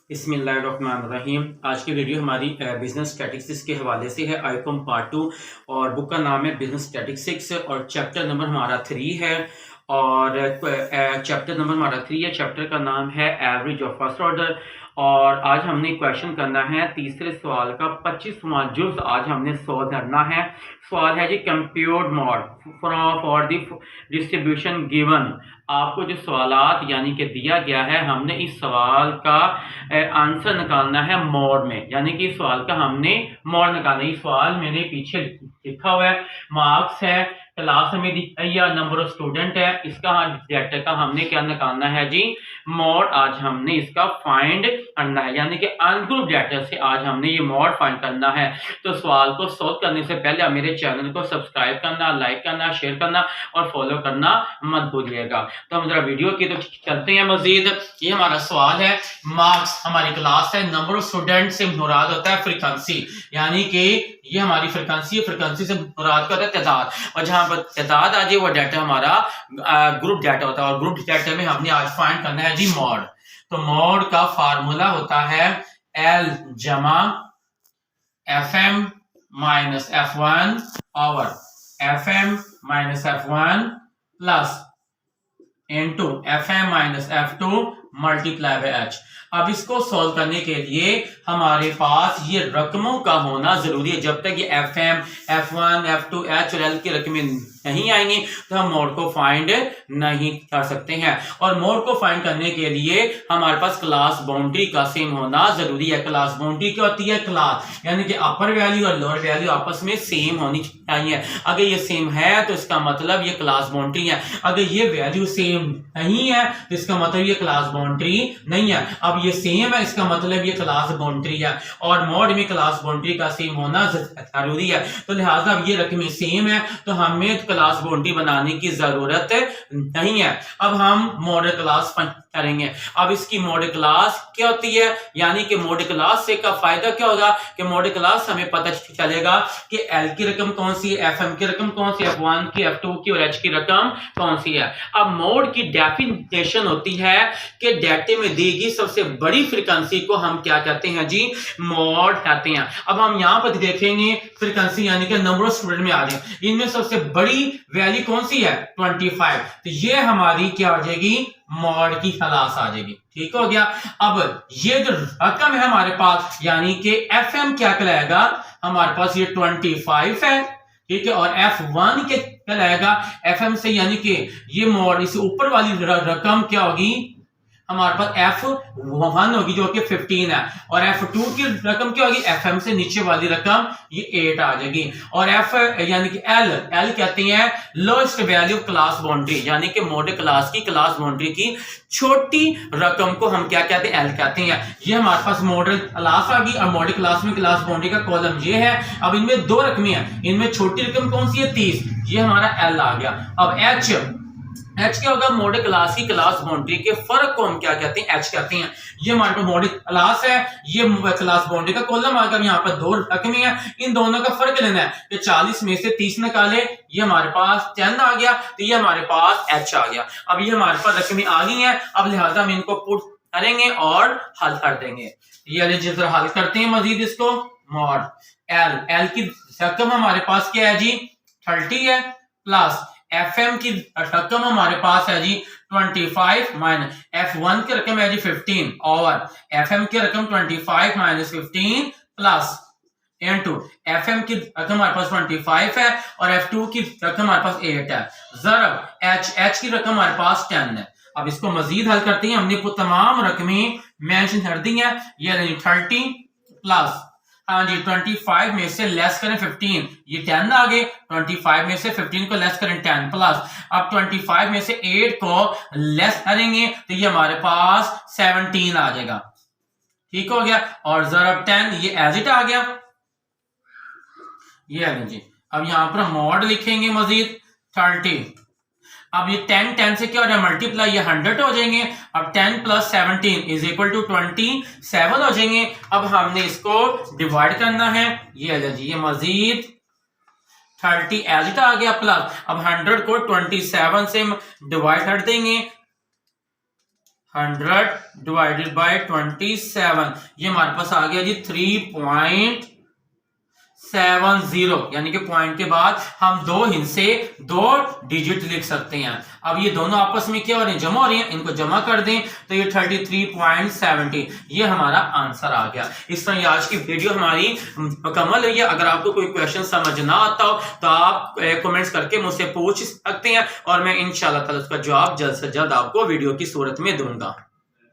बिस्मिल्लाहिर्रहमानिर्रहीम। आज की वीडियो हमारी बिजनेस स्टैटिस्टिक्स के हवाले से है। आईकॉम पार्ट 2 और बुक का नाम है बिजनेस स्टैटिस्टिक्स और चैप्टर नंबर हमारा 3 है। और चैप्टर नंबर हमारा 3 है। चैप्टर का नाम है एवरेज ऑफ फर्स्ट ऑर्डर। और आज हमने क्वेश्चन करना है तीसरे सवाल का 25वां जुज़ आज हमने सॉल्व करना है। सवाल है जी compute mode for the distribution given. आपको जो सवालात यानी कि दिया गया है, हमने इस सवाल का आंसर निकालना है मोड में, यानी कि इस सवाल का हमने मोड निकालना है। ये सवाल मैंने पीछे लिखा हुआ है, मार्क्स है, क्लास में दिया, नंबर ऑफ स्टूडेंट है, इसका डेटा का हमने क्या निकालना है जी, मोड। आज हमने इसका फाइंड करना है, यानी कि अनग्रुप डेटा से आज हमने ये मोड फाइंड करना है। तो सवाल को सॉल्व करने से पहले आप मेरे चैनल को सब्सक्राइब करना, लाइक करना, शेयर करना और फॉलो करना मत भूलिएगा। तो हम जरा वीडियो की तो चलते हैं मजीद। ये हमारा सवाल है, मार्क्स हमारी क्लास है, नंबर ऑफ स्टूडेंट से मुराद होता है फ्रीक्वेंसी, यानी कि ये हमारी फ्रीक्वेंसी है, फ्रीक्वेंसी से मुराद का होता है तादाद, और जहां पर तादाद आ जाए वो डाटा हमारा ग्रुप डाटा होता है। और ग्रुप डाटा में हमने आज फाइंड करना है जी मॉड। तो मॉड का फार्मूला होता है L जमा FM minus F1 over FM minus F1 plus into FM minus F2 multiply by H। अब इसको सॉल्व करने के लिए हमारे पास ये रकमों का होना जरूरी है। जब तक ये FM, F1, F2, H और L की रकमें नहीं आएंगी तो हम मोड को फाइंड नहीं कर सकते हैं। और मोड को फाइंड करने के लिए हमारे पास क्लास बाउंड्री का सेम होना जरूरी है। क्लास बाउंड्री क्या होती है? क्लास यानी कि अपर वैल्यू और लोअर वैल्यू आपस में सेम होनी चाहिए। अगर ये सेम है तो इसका मतलब ये क्लास बाउंड्री है। अगर ये वैल्यू सेम नहीं है तो इसका मतलब ये क्लास बाउंड्री नहीं है। अब ये सेम है, इसका मतलब ये क्लास बाउंड्री है। और मोड में क्लास बाउंड्री का सेम होना जरूरी है। तो लिहाजा अब ये रकमें सेम है तो हमें क्लास बाउंड्री बनाने की जरूरत नहीं है। अब हम मॉडल क्लास करेंगे। अब इसकी मॉडल क्लास क्या होती है, यानी कि मॉडल क्लास से का फायदा क्या होगा कि मॉडल क्लास हमें पता चलेगा कि L की रकम कौन सी है, FM की रकम कौन सी है, F1 की, F2 की और H की रकम कौन सी है। अब मोड की डेफिनेशन होती है कि डाटे में दी गई सबसे बड़ी फ्रीक्वेंसी को हम क्या कहते हैं जी, मोड कहते हैं। अब हम यहां पर देखेंगे फ्रीक्वेंसी यानी कि नंबर ऑफ स्टूडेंट में आ जाए, इनमें सबसे बड़ी वैल्यू कौन सी है 25। तो ये हमारी क्या आ जाएगी, मॉड की क्लास आ जाएगी। ठीक हो गया। अब ये जो रकम है हमारे पास यानी कि FM क्या कहलाएगा, हमारे पास ये 25 है, ठीक है। और F1 के कहलाएगा FM से, यानी कि ये मॉड इसे ऊपर वाली रकम क्या होगी, हमारे पास F1 होगी जो कि 15 है। और F2 की रकम क्या होगी, FM से नीचे वाली रकम ये 8 आ जाएगी। और F यानी कि L कहते हैं लोएस्ट वैल्यू क्लास बाउंड्री, यानी कि मॉडल क्लास की क्लास बाउंड्री की छोटी रकम को हम क्या कहते हैं, L कहते हैं। ये हमारे पास मॉडल क्लास आ गई और मॉडल क्लास में क्लास बाउंड्री का कॉलम ये है। अब इनमें दो रकमें हैं, इनमें छोटी रकम कौन सी है 30, ये हमारा L आ गया। अब H क्या होगा, मॉडल क्लास की क्लास बाउंड्री के फर्क को हम क्या कहते हैं, H कहते हैं। ये हमारे पास मॉडल क्लास है, ये क्लास बाउंड्री का कॉलम आ गया। यहाँ पर दो रकमें हैं, इन दोनों का फर्क लेना है कि 40 में से 30 निकाले, ये हमारे पास 10 आ गया, तो ये हमारे पास H आ गया। अब ये हमारे पास रकमें आ गई हैं, अब लिहाजा हम इनको पुट करेंगे और हल कर देंगे। ये जिस तरह हल करते हैं मजीद इसको, मॉड L की रकम हमारे पास क्या है जी 30 है, प्लस FM की रकम हमारे पास है जी 25 माइनस F1 की रकम है जी 15 और FM की रकम 25 माइनस 15 प्लस इनटू FM की रकम हमारे पास 25 है और F2 की रकम हमारे पास 8 है। जरब H की रकम हमारे पास 10 है। अब इसको मजीद हल करते हैं। हमने तमाम रकमें मेंशन कर दी है। ये 30 प्लस, हाँ जी 25 में से लेस करें 15, ये 10 आ गए। 25 में से 15 को लेस करें 10 प्लस, अब 25 में से 8 को लेस करेंगे तो ये हमारे पास 17 आ जाएगा। ठीक हो गया। और जरब 10 ये एज इट आ गया, ये आ गया जी। अब यहां पर मॉड लिखेंगे मजीद 30। अब ये 10 से क्या हो रहा है मल्टीप्लाई, ये 100 हो जाएंगे। अब 10 प्लस 17 इज इक्वल टू 27 हो जाएंगे। अब हमने इसको डिवाइड करना है, ये आ जी, ये मजीद 30 एज इट आ गया प्लस, अब 100 को 27 से डिवाइड कर देंगे, 100 डिवाइडेड बाय 27, ये हमारे पास आ गया जी 3.70, यानी कि पॉइंट के बाद हम दो हिस्से 2 डिजिट लिख सकते हैं। अब ये दोनों आपस में क्या हो रहे हैं, जमा हो रही हैं, इनको जमा कर दें तो ये 33.70, ये हमारा आंसर आ गया। इस तरह ये आज की वीडियो हमारी मुकम्मल हुई है। अगर आपको कोई क्वेश्चन समझ ना आता हो तो आप कमेंट्स करके मुझसे पूछ सकते हैं और मैं इंशाल्लाह ताला उसका जवाब जल्द से जल्द आपको वीडियो की सूरत में दूंगा।